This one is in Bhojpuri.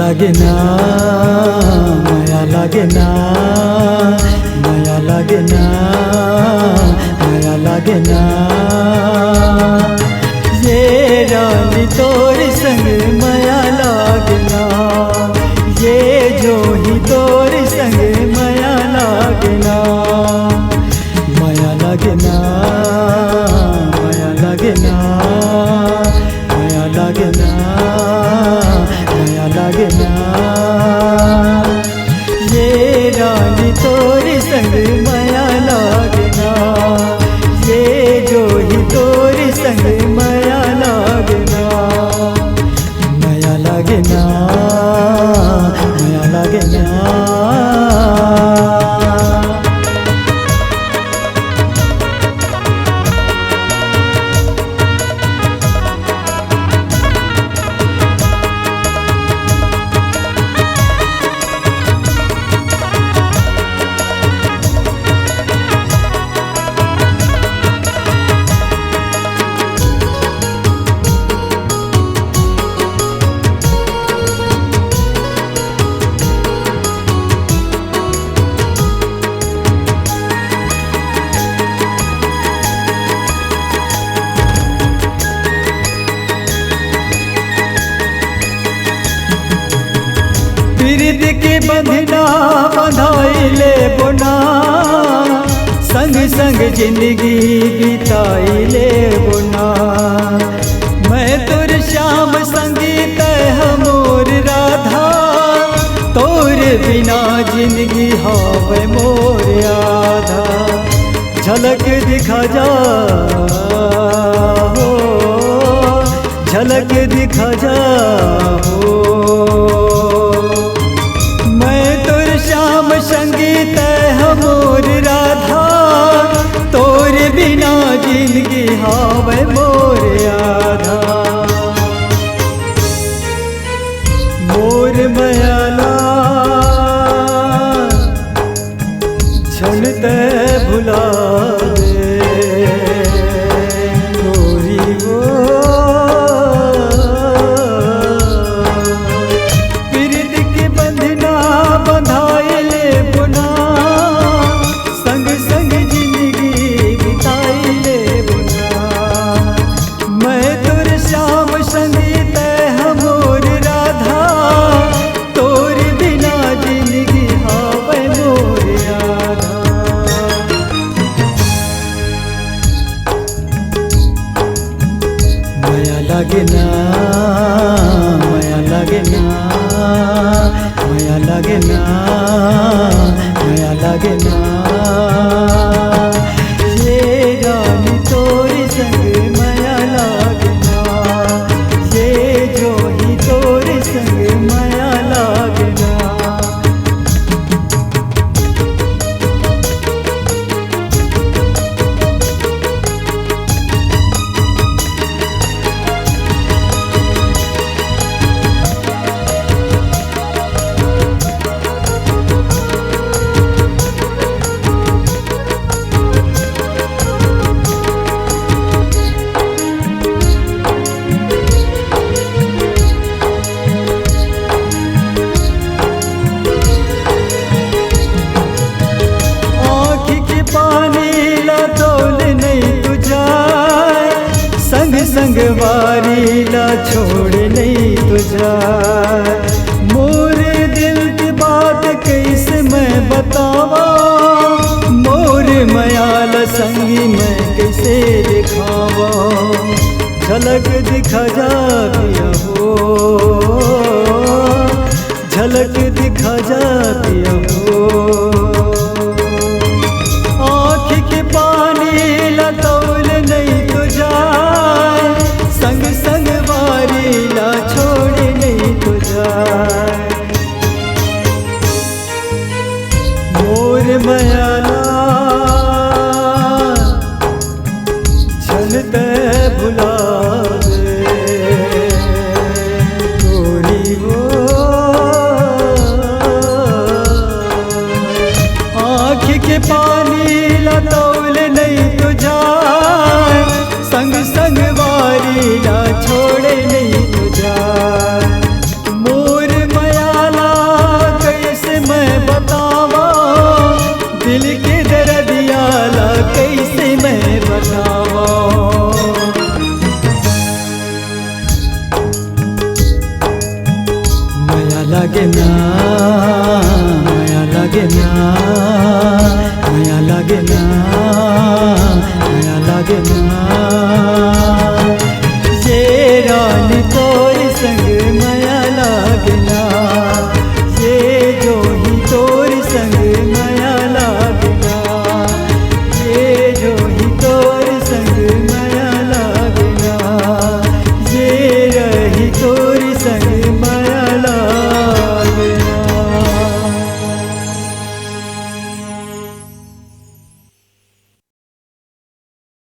लागे ना, माया लागे ना, माया लागे ना, माया लागे ना। ये रानी तोर संग माया लागे ना, ये जो ही तोर संग माया लागे ना, माया लागे ना, माया लागे ना, माया लागे ना, माया लागे ना। ये रानी तोरी संग माया लागे ना, ये जो ही तोरी संग माया लागे ना, माया लागे ना, माया लागे ना। प्रीत के बंधना बंधाइले बुना, संग संग जिंदगी बिताइले बुना। मैं तोर श्याम संगीत हमोर राधा, तोर बिना जिंदगी हावे मोर आधा। झलक दिखा जा हो, झलक दिखा जा हो। श्याम संगीत हमोर राधा, तोर बिना जिंदगी हावे मोर आधा। मोर मयाला छनते भुला दे गोरी वो। प्रीत के बंधना बंधाइले बुना, संग संग जिंदगी बिताइले बुना। मैं तोर श्याम संगीत हमोर राधा, तोर बिना जिंदगी हावे मोर आधा। माया लागे ना, माया लागे ना, माया लागे ना, माया लागे ना। ये रानी तोरी संग माया लागे ना, ये जो ही तोरी संग माया लागे ना। संग वारी ला छोड़ नहीं तुझा। मोर दिल की बात कैसे मैं बतावा, मोर मयाल संगी मैं कैसे दिखावा। झलक दिखा जा पिया हो, झलक दिखा जा पिया हो। आँख के पानी ला तौल नहीं तुझा, संग संग वारी ला छोड़ नहीं तुझा। मोर मयाला छनते भुला दे गोरी वो। लागे ना, माया लागे ना।